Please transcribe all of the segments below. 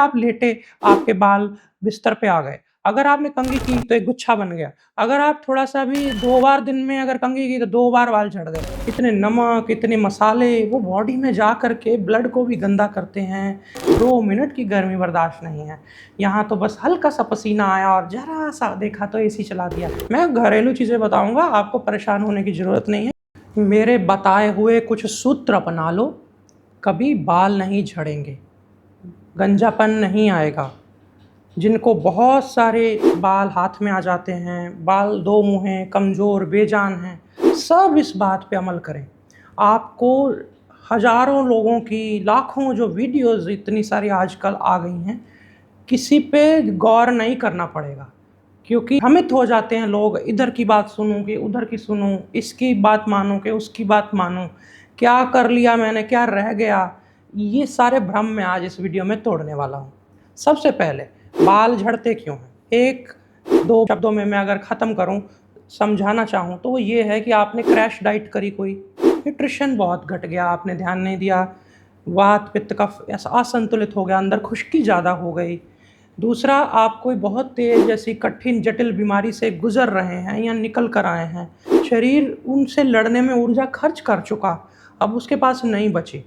आप लेटे, आपके बाल बिस्तर पे आ गए। अगर आपने कंघी की तो एक गुच्छा बन गया। अगर आप थोड़ा-सा भी 2 बार दिन में अगर कंघी की तो 2 बार बाल झड़ गए। इतने नमक, इतने मसाले वो बॉडी में जा कर के ब्लड को भी गंदा करते हैं। 2 मिनट की गर्मी बर्दाश्त नहीं है। यहाँ तो बस हल्का-सा पसीना आया और ज़रा-सा देखा तो एसी चला दिया। मैं घरेलू चीज़ें बताऊँगा, आपको परेशान होने की ज़रूरत नहीं है। मेरे बताए हुए कुछ सूत्र अपना लो, कभी बाल नहीं झड़ेंगे। गंजापन नहीं आएगा। जिनको बहुत सारे बाल हाथ में आ जाते हैं, बाल दो मुँह हैं, कमज़ोर, बेजान हैं, सब इस बात पे अमल करें। आपको हज़ारों लोगों की, लाखों जो वीडियोज़ इतनी सारी आजकल आ गई हैं, किसी पे गौर नहीं करना पड़ेगा। क्योंकि भ्रमित हो जाते हैं लोग, इधर की बात सुनूँ कि उधर की सुनूँ, इसकी बात मानूँ कि उसकी बात मानूँ, क्या कर लिया मैंने, क्या रह गया? ये सारे भ्रम मैं आज इस वीडियो में तोड़ने वाला हूँ। सबसे पहले बाल झड़ते क्यों हैं? 1-2 शब्दों में मैं अगर ख़त्म करूँ, समझाना चाहूँ तो वो ये है कि आपने क्रैश डाइट करी कोई, न्यूट्रिशन बहुत घट गया, आपने ध्यान नहीं दिया, वात, पित्त, कफ ऐसा असंतुलित हो गया, अंदर खुश्की ज़्यादा हो गई। दूसरा, आप कोई बहुत तेज़ जैसी कठिन जटिल बीमारी से गुज़र रहे हैं या निकल कर आए हैं। शरीर उनसे लड़ने में ऊर्जा खर्च कर चुका, अब उसके पास नहीं बची।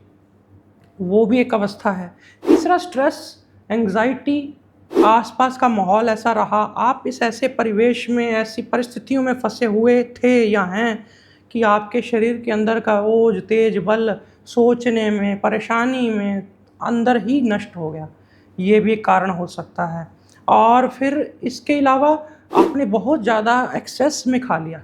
वो भी एक अवस्था है। तीसरा, स्ट्रेस, एंग्ज़ायटी, आस-पास का माहौल ऐसा रहा, आप इस ऐसे परिवेश में, ऐसी परिस्थितियों में फँसे हुए थे या हैं कि आपके शरीर के अंदर का ओज, तेज, बल सोचने में, परेशानी में, अंदर ही नष्ट हो गया। ये भी एक कारण हो सकता है। और फिर इसके अलावा आपने बहुत ज़्यादा एक्सेस में खा लिया।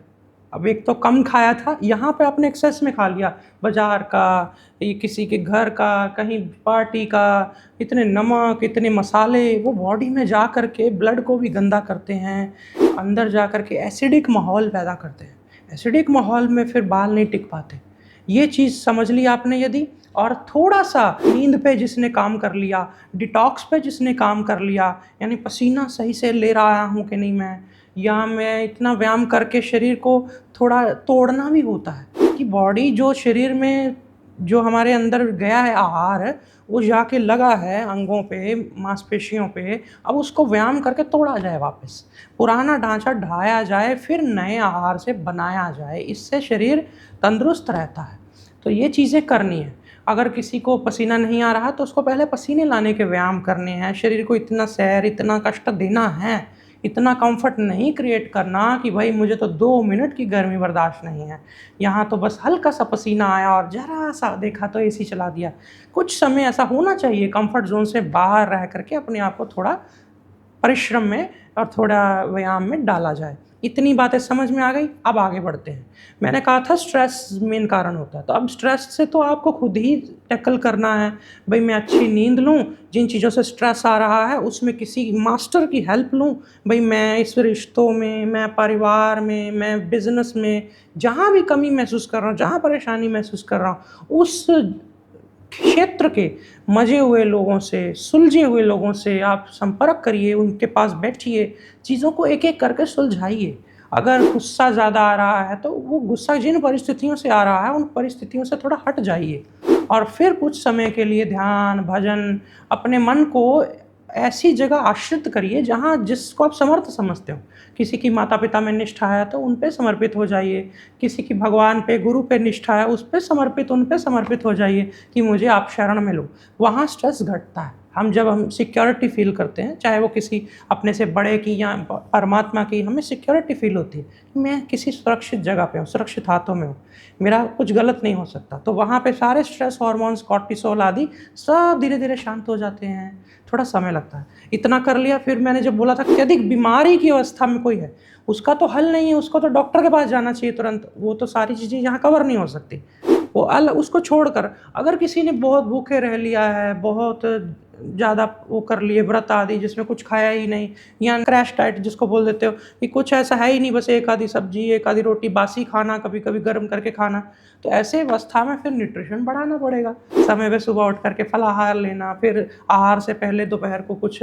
अब एक तो कम खाया था, यहाँ पे आपने एक्सेस में खा लिया। बाज़ार का, ये किसी के घर का, कहीं पार्टी का, इतने नमक, इतने मसाले वो बॉडी में जा कर के ब्लड को भी गंदा करते हैं, अंदर जा कर के एसिडिक माहौल पैदा करते हैं। एसिडिक माहौल में फिर बाल नहीं टिक पाते। ये चीज़ समझ ली आपने यदि, और थोड़ा-सा नींद पे जिसने काम कर लिया, डिटॉक्स पे जिसने काम कर लिया, यानी पसीना सही से ले रहा हूँ कि नहीं मैं, या मैं इतना व्यायाम करके शरीर को थोड़ा तोड़ना भी होता है कि बॉडी जो शरीर में जो हमारे अंदर गया है आहार, वो जाके लगा है अंगों पे, मांसपेशियों पे, अब उसको व्यायाम करके तोड़ा जाए वापस। पुराना ढाँचा ढाया जाए, फिर नए आहार से बनाया जाए, इससे शरीर तंदुरुस्त रहता है। तो ये चीज़ें करनी है। अगर किसी को पसीना नहीं आ रहा तो उसको पहले पसीने लाने के व्यायाम करने हैं, शरीर को इतना सैर, इतना कष्ट देना है, इतना कम्फ़र्ट नहीं क्रिएट करना कि भाई मुझे तो 2 मिनट की गर्मी बर्दाश्त नहीं है। यहाँ तो बस हल्का-सा पसीना आया और ज़रा-सा देखा तो एसी चला दिया। कुछ समय ऐसा होना चाहिए कम्फ़र्ट ज़ोन से बाहर रह कर के अपने आप को थोड़ा परिश्रम में और थोड़ा व्यायाम में डाला जाए। इतनी बातें समझ में आ गई, अब आगे बढ़ते हैं। मैंने कहा था स्ट्रेस मेन कारण होता है, तो अब स्ट्रेस से तो आपको खुद ही टैकल करना है। भई मैं अच्छी नींद लूँ, जिन चीज़ों से स्ट्रेस आ रहा है उसमें किसी मास्टर की हेल्प लूँ। भई मैं इस रिश्तों में, मैं परिवार में, मैं बिज़नेस में, जहाँ भी कमी महसूस कर रहा हूँ, जहाँ परेशानी महसूस कर रहा हूँ, उस क्षेत्र के मजे हुए लोगों से, सुलझे हुए लोगों से आप संपर्क करिए, उनके पास बैठिए, चीज़ों को एक-एक करके सुलझाइए। अगर गुस्सा ज़्यादा आ रहा है, तो वो गुस्सा जिन परिस्थितियों से आ रहा है, उन परिस्थितियों से थोड़ा हट जाइए और फिर कुछ समय के लिए ध्यान, भजन, अपने मन को ऐसी जगह आश्रित करिए, जहाँ जिसको आप समर्थ समझते हो। किसी की माता-पिता में निष्ठा है, तो उन पे समर्पित हो जाइए। किसी की भगवान पे, गुरु पे निष्ठा है, उस पे समर्पित उन पे समर्पित हो जाइए कि मुझे आप शरण में लो। वहाँ स्ट्रेस घटता है। हम सिक्योरिटी फ़ील करते हैं, चाहे वो किसी अपने से बड़े की या परमात्मा की, हमें सिक्योरिटी फ़ील होती है कि मैं किसी सुरक्षित जगह पे हूँ, सुरक्षित हाथों में हूँ, मेरा कुछ गलत नहीं हो सकता। तो वहाँ पे सारे स्ट्रेस हार्मोन्स, कॉर्टिसोल आदि सब धीरे-धीरे शांत हो जाते हैं। थोड़ा समय लगता है। इतना कर लिया, फिर मैंने जब बोला था अत्यधिक बीमारी की अवस्था में कोई है, उसका तो हल नहीं है, उसको तो डॉक्टर के पास जाना चाहिए तुरंत। वो तो सारी चीज़ें यहाँ कवर नहीं हो सकती। वो उसको छोड़कर अगर किसी ने बहुत भूखे रह लिया है, बहुत ज़्यादा वो कर लिए व्रत आदि जिसमें कुछ खाया ही नहीं, या क्रैश डाइट जिसको बोल देते हो कि कुछ ऐसा है ही नहीं, बस एक आधी सब्जी, एक आधी रोटी, बासी खाना, कभी-कभी गर्म करके खाना, तो ऐसे अवस्था में फिर न्यूट्रिशन बढ़ाना पड़ेगा। समय पे सुबह उठ कर के फलाहार लेना, फिर आहार से पहले दोपहर को कुछ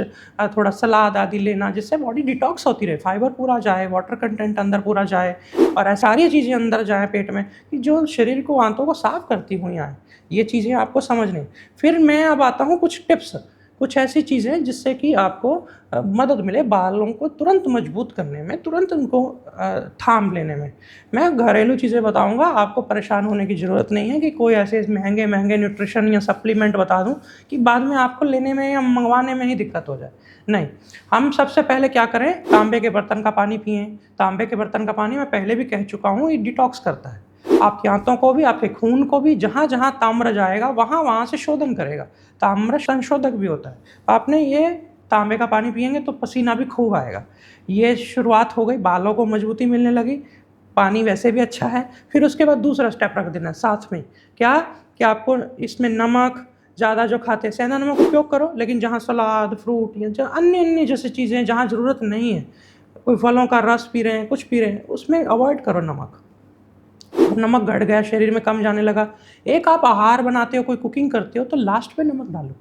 थोड़ा सलाद आदि लेना, जिससे बॉडी डिटॉक्स होती रहे, फाइबर पूरा जाए, वाटर कंटेंट अंदर पूरा जाए और सारी चीज़ें अंदर जाएँ पेट में कि जो शरीर को, आंतों को साफ़ करती हुई आएँ। ये चीज़ें आपको समझनी है। फिर मैं अब आता हूँ कुछ टिप्स। कुछ ऐसी चीज़ें हैं जिससे कि आपको मदद मिले बालों को तुरंत मजबूत करने में, तुरंत उनको थाम लेने में। मैं घरेलू चीज़ें बताऊँगा, आपको परेशान होने की ज़रूरत नहीं है कि कोई ऐसे महँगे-महँगे न्यूट्रिशन या सप्लीमेंट बता दूँ कि बाद में आपको लेने में या मँगवाने में ही दिक्कत हो जाए। नहीं, हम सबसे पहले क्या करें, तांबे के बर्तन का पानी पिएँ। तांबे के बर्तन का पानी मैं पहले भी कह चुका हूँ, ये डिटॉक्स करता है। आपकी आंतों को भी, आपके खून को भी, जहाँ-जहाँ ताम्र जाएगा वहाँ-वहाँ से शोधन करेगा। ताम्र संशोधक भी होता है। आपने ये तांबे का पानी पिएँगे तो पसीना भी खूब आएगा। ये शुरुआत हो गई, बालों को मजबूती मिलने लगी, पानी वैसे भी अच्छा है। फिर उसके बाद दूसरा स्टेप रख देना है साथ में, क्या? कि आपको इसमें नमक ज़्यादा जो खाते हैं, सेंधा नमक उपयोग करो, लेकिन जहाँ सलाद, फ्रूट या जो अन्य-अन्य जैसी चीज़ें जहाँ ज़रूरत नहीं है, कोई फलों का रस पी रहे हैं, कुछ पी रहे हैं, उसमें अवॉइड करो नमक। नमक घट गया, शरीर में कम जाने लगा, एक आप आहार बनाते हो, कोई कुकिंग करते हो तो लास्ट पे नमक डालो।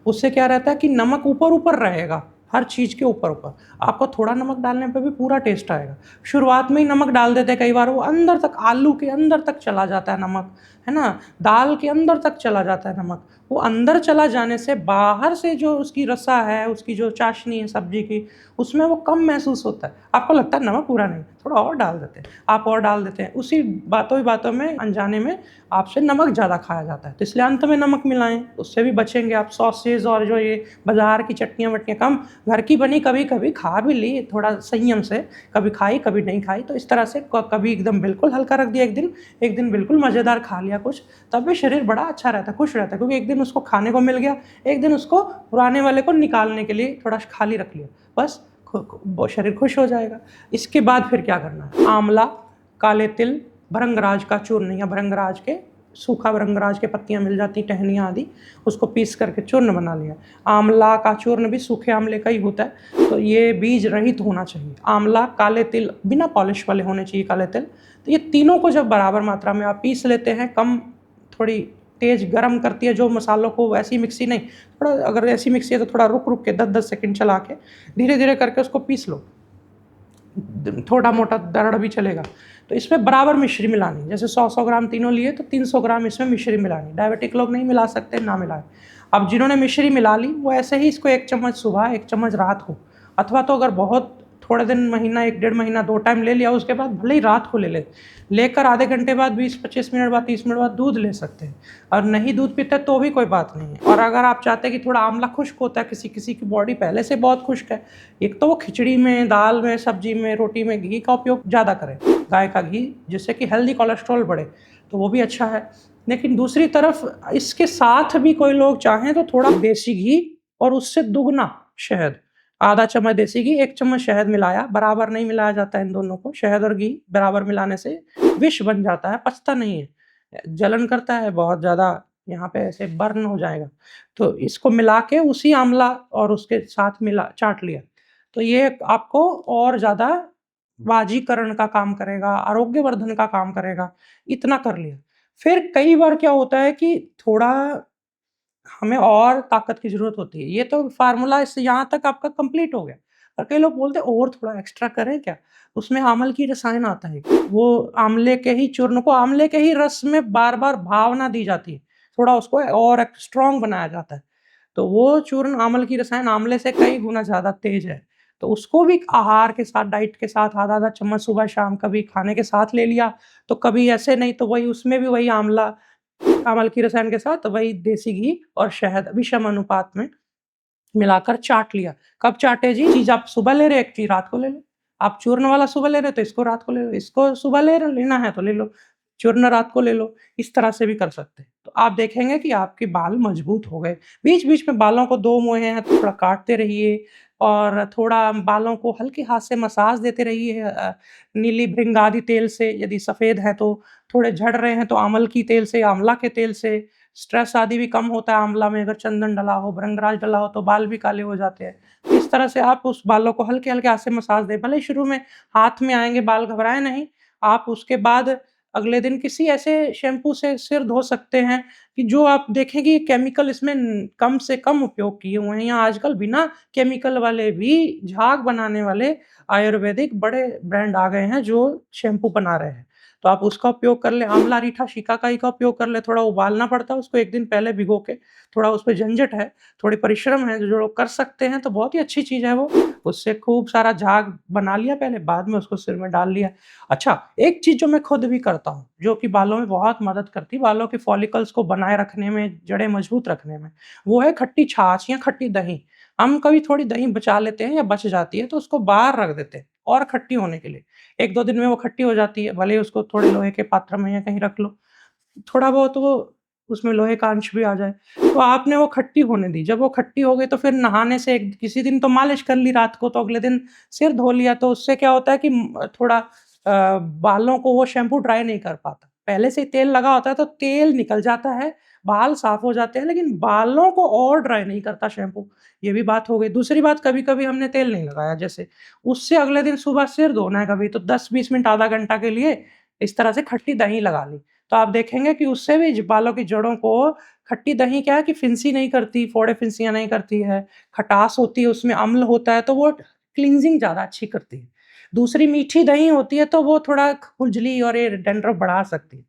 उससे क्या रहता है कि नमक ऊपर-ऊपर रहेगा, हर चीज़ के ऊपर-ऊपर। आपको थोड़ा नमक डालने पे भी पूरा टेस्ट आएगा। शुरुआत में ही नमक डाल देते हैं कई बार, वो अंदर तक, आलू के अंदर तक चला जाता है नमक, है ना? दाल के अंदर तक चला जाता है नमक। वो अंदर चला जाने से बाहर से जो उसकी रसा है, उसकी जो चाशनी है सब्ज़ी की, उसमें वो कम महसूस होता है। आपको लगता है नमक पूरा नहीं, थोड़ा और डाल देते हैं। आप और डाल देते हैं। उसी बातों ही बातों में, अनजाने में आपसे नमक ज़्यादा खाया जाता है। तो इसलिए अंत में नमक मिलाएँ, उससे भी बचेंगे आप। सॉसेज़ और जो ये बाज़ार की चटनियाँ-वटनियाँ कम, घर की बनी कभी-कभी खा भी ली थोड़ा संयम से, कभी खाई, कभी नहीं खाई। तो इस तरह से कभी एकदम बिल्कुल हल्का रख दिया एक दिन बिल्कुल मज़ेदार खा लिया कुछ, तब भी शरीर बड़ा अच्छा रहता है, खुश रहता है, क्योंकि एक दिन उसको खाने को मिल गया, एक दिन उसको पुराने वाले को निकालने के लिए थोड़ा खाली रख लिया। बस वो शरीर खुश हो जाएगा। इसके बाद फिर क्या करना है? आंवला, काले तिल, भृंगराज का चूर्ण या भृंगराज के, सूखा भृंगराज के पत्तियाँ मिल जाती, टहनियाँ आदि, उसको पीस करके चूर्ण बना लिया। आंवला का चूर्ण भी सूखे आंवले का ही होता है, तो ये बीज रहित होना चाहिए। आंवला, काले तिल, बिना पॉलिश वाले होने चाहिए काले तिल। तो ये तीनों को जब बराबर मात्रा में आप पीस लेते हैं, कम, थोड़ी तेज़ गरम करती है जो मसालों को, वैसी मिक्सी नहीं, थोड़ा अगर ऐसी मिक्सी है तो थोड़ा रुक-रुक के 10-10 सेकंड चला के धीरे-धीरे करके उसको पीस लो। थोड़ा मोटा दरड़ भी चलेगा। तो इसमें बराबर मिश्री मिलानी, जैसे 100-100 ग्राम तीनों लिए तो 300 ग्राम इसमें मिश्री मिलानी। डायबिटिक लोग नहीं मिला सकते, ना मिलाएँ। अब जिन्होंने मिश्री मिला ली वो ऐसे ही इसको 1 चम्मच सुबह, 1 चम्मच रात को, अथवा तो अगर बहुत थोड़े दिन, महीना, 1 डेढ़ महीना 2 टाइम ले लिया, उसके बाद भले ही रात को ले लें। लेकर आधे घंटे बाद, 20-25 मिनट बाद, 30 मिनट बाद दूध ले सकते हैं, और नहीं दूध पीते तो भी कोई बात नहीं है। और अगर आप चाहते हैं कि थोड़ा आंवला खुश्क होता है, किसी-किसी की बॉडी पहले से बहुत खुश्क है, एक तो वो खिचड़ी में, दाल में, सब्जी में, रोटी में घी का उपयोग ज़्यादा करें, गाय का घी, जिससे कि हेल्दी कोलेस्ट्रॉल बढ़े, तो वो भी अच्छा है। लेकिन दूसरी तरफ इसके साथ भी कोई लोग चाहें तो थोड़ा देसी घी और उससे दुगना शहद, आधा चम्मच देसी घी, 1 चम्मच शहद मिलाया, बराबर नहीं मिलाया जाता है इन दोनों को, शहद और घी बराबर मिलाने से विष बन जाता है, पचता नहीं है, जलन करता है बहुत ज़्यादा, यहाँ पे ऐसे बर्न हो जाएगा। तो इसको मिला के उसी आंवला और उसके साथ मिला चाट लिया, तो ये आपको और ज़्यादा बाजीकरण का काम करेगा, आरोग्यवर्धन का काम करेगा, इतना कर लिया। फिर कई बार क्या होता है कि थोड़ा हमें और ताकत की ज़रूरत होती है। ये तो फ़ॉर्मूला इससे यहाँ तक आपका कंप्लीट हो गया। और कई लोग बोलते हैं और थोड़ा एक्स्ट्रा करें क्या? उसमें आमल की रसायन आता है। वो आमले के ही चूर्ण को, आमले के ही रस में बार-बार भावना दी जाती है। थोड़ा उसको और एक स्ट्रॉन्ग बनाया जाता है। तो वो चूर्ण, आमल की रसायन आमले से कई गुना ज़्यादा तेज़ है। तो उसको भी आहार के साथ, डाइट के साथ आधा-आधा चम्मच सुबह-शाम, कभी खाने के साथ ले लिया, तो कभी ऐसे नहीं तो वही, उसमें भी वही आमला, चावल की रसायन के साथ वही देसी घी और शहद विषम अनुपात में मिलाकर चाट लिया। कब चाटे जी? चीज़ आप सुबह ले रहे हैं, एक चीज़ रात को ले लो। आप चूर्ण वाला सुबह ले रहे हो तो इसको रात को ले लो, इसको सुबह लेना है तो ले लो, चूर्ण रात को ले लो। इस तरह से भी कर सकते हैं। तो आप देखेंगे कि आपके बाल मजबूत हो गए। बीच-बीच में बालों को 2 मोहे हैं तो थोड़ा काटते रहिए, और थोड़ा बालों को हल्के हाथ से मसाज देते रहिए, नीली भृंगादि तेल से, यदि सफ़ेद है तो, थोड़े झड़ रहे हैं तो आमल की तेल से, आंवला के तेल से, स्ट्रेस आदि भी कम होता है आंवला में, अगर चंदन डला हो, भृंगराज डला हो तो बाल भी काले हो जाते हैं। तो इस तरह से आप उस बालों को हल्के-हल्के हाथ से मसाज दें, भले ही शुरू में हाथ में आएँगे बाल, घबराएँ नहीं। आप उसके बाद अगले दिन किसी ऐसे शैम्पू से सिर धो सकते हैं कि जो आप देखें कि केमिकल इसमें कम से कम उपयोग किए हुए हैं, या आजकल बिना केमिकल वाले भी झाग बनाने वाले आयुर्वेदिक बड़े ब्रांड आ गए हैं जो शैम्पू बना रहे हैं। तो आप उसका उपयोग कर लें। आंवला, रीठा, शिकाकाई का उपयोग कर लें, थोड़ा उबालना पड़ता है उसको 1 दिन पहले भिगो के, थोड़ा उसपे झंझट है, थोड़ी परिश्रम है, जो लोग कर सकते हैं तो बहुत ही अच्छी चीज़ है वो। उससे खूब सारा झाग बना लिया पहले, बाद में उसको सिर में डाल लिया। अच्छा, एक चीज़ जो मैं खुद भी करता हूँ, जो कि बालों में बहुत मदद करती है, बालों के फॉलिकल्स को बनाए रखने में, जड़ें मजबूत रखने में, वो है खट्टी छाछ या खट्टी दही। हम कभी थोड़ी दही बचा लेते हैं या बच जाती है तो उसको बाहर रख देते हैं और खट्टी होने के लिए। 1-2 दिन में वो खट्टी हो जाती है, भले ही उसको थोड़े लोहे के पात्र में या कहीं रख लो। थोड़ा बहुत वो उसमें लोहे का अंश भी आ जाए, तो आपने वो खट्टी होने दी। जब वो खट्टी हो गई तो फिर नहाने से किसी दिन तो मालिश कर ली रात को, तो अगले दिन सिर धो लिया, तो उससे क्या होता है कि थोड़ा बालों को वो शैम्पू ड्राई नहीं कर पाता। पहले से ही तेल लगा होता है तो तेल निकल जाता है, बाल साफ हो जाते हैं, लेकिन बालों को और ड्राई नहीं करता शैम्पू, ये भी बात हो गई। दूसरी बात, कभी-कभी हमने तेल नहीं लगाया जैसे, उससे अगले दिन सुबह सिर धोना है कभी, तो 10-20 मिनट आधा घंटा के लिए इस तरह से खट्टी दही लगा ली। तो आप देखेंगे कि उससे भी बालों की जड़ों को खट्टी दही क्या है कि फिंसी नहीं करती, फोड़े-फिंसियाँ नहीं करती है, खटास होती है उसमें, अम्ल होता है तो वो क्लींजिंग ज़्यादा अच्छी करती है। दूसरी मीठी दही होती है तो वो थोड़ा खुजली और ये डैंड्रफ बढ़ा सकती है।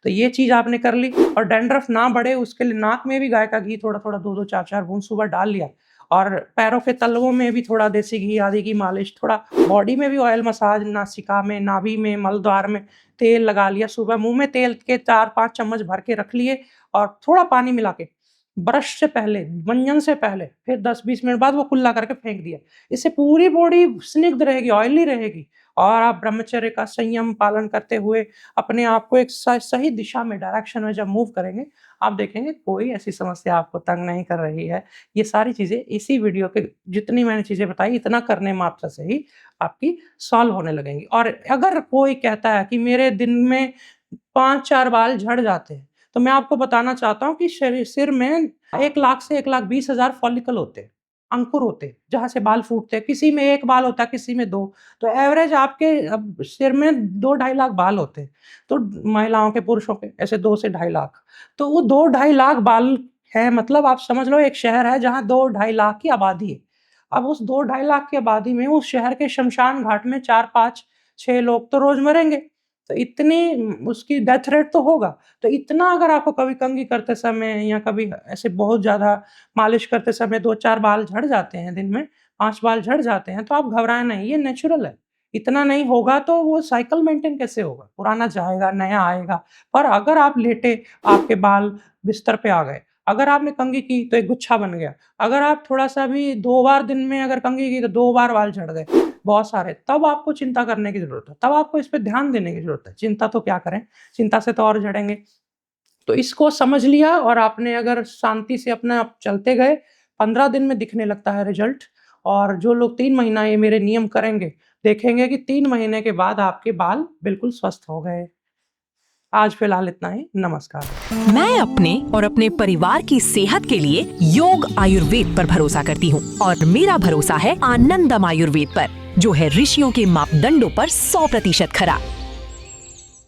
तो ये चीज़ आपने कर ली, और डैंड्रफ ना बढ़े उसके लिए नाक में भी गाय का घी थोड़ा-थोड़ा 2-2 4-4 बूँद सुबह डाल लिया, और पैरों के तलवों में भी थोड़ा देसी घी आदि की मालिश, थोड़ा बॉडी में भी ऑयल मसाज, नासिका में, नाभि में, मलद्वार में तेल लगा लिया, सुबह मुँह में तेल के 4-5 चम्मच भर के रख लिए और थोड़ा पानी मिला के ब्रश से पहले, मंजन से पहले, फिर 10-20 मिनट बाद वो कुल्ला करके फेंक दिया। इससे पूरी बॉडी स्निग्ध रहेगी, ऑयली रहेगी, और आप ब्रह्मचर्य का संयम पालन करते हुए अपने आप को एक सही दिशा में, डायरेक्शन में जब मूव करेंगे, आप देखेंगे कोई ऐसी समस्या आपको तंग नहीं कर रही है। ये सारी चीज़ें इसी वीडियो के जितनी मैंने चीज़ें बताई, इतना करने मात्र से ही आपकी सॉल्व होने लगेंगी। और अगर कोई कहता है कि मेरे दिन में 5-4 बाल झड़ जाते हैं, तो मैं आपको बताना चाहता हूँ कि सिर में 1 लाख से 1,20,000 फॉलिकल होते हैं, अंकुर होते हैं, जहाँ से बाल फूटते हैं। किसी में 1 बाल होता है, किसी में 2, तो एवरेज आपके अब सिर में 2 ढाई लाख बाल होते हैं। तो महिलाओं के, पुरुषों के ऐसे 2 से ढाई लाख। तो वो 2 ढाई लाख बाल हैं, मतलब आप समझ लो एक शहर है जहाँ 2 ढाई लाख की आबादी है। अब उस 2 ढाई लाख की आबादी में उस शहर के शमशान घाट में 4, 5, 6 लोग तो रोज़ मरेंगे। तो इतनी उसकी डेथ रेट तो होगा। तो इतना अगर आपको कभी कंघी करते समय या कभी ऐसे बहुत ज़्यादा मालिश करते समय 2-4 बाल झड़ जाते हैं दिन में, 5 बाल झड़ जाते हैं, तो आप घबराएँ नहीं, ये नेचुरल है। इतना नहीं होगा तो वो साइकिल मेंटेन कैसे होगा? पुराना जाएगा, नया आएगा। पर अगर आप लेटे, आपके बाल बिस्तर पे आ गए, अगर आपने कंघी की तो एक गुच्छा बन गया, अगर आप थोड़ा-सा भी 2 बार दिन में अगर कंघी की तो 2 बार बाल झड़ गए, बहुत सारे, तब आपको चिंता करने की ज़रूरत है, तब आपको इस पे ध्यान देने की ज़रूरत है। चिंता तो क्या करें, चिंता से तो और झड़ेंगे। तो इसको समझ लिया और आपने अगर शांति से अपना आप चलते गए, 15 दिन में दिखने लगता है रिज़ल्ट, और जो लोग 3 महीना ये मेरे नियम करेंगे, देखेंगे कि 3 महीने के बाद आपके बाल बिल्कुल स्वस्थ हो गए। आज फिलहाल इतना ही, नमस्कार। मैं अपने और अपने परिवार की सेहत के लिए योग आयुर्वेद पर भरोसा करती हूँ, और मेरा भरोसा है आनंदम आयुर्वेद पर, जो है ऋषियों के मापदंडों पर 100% खरा।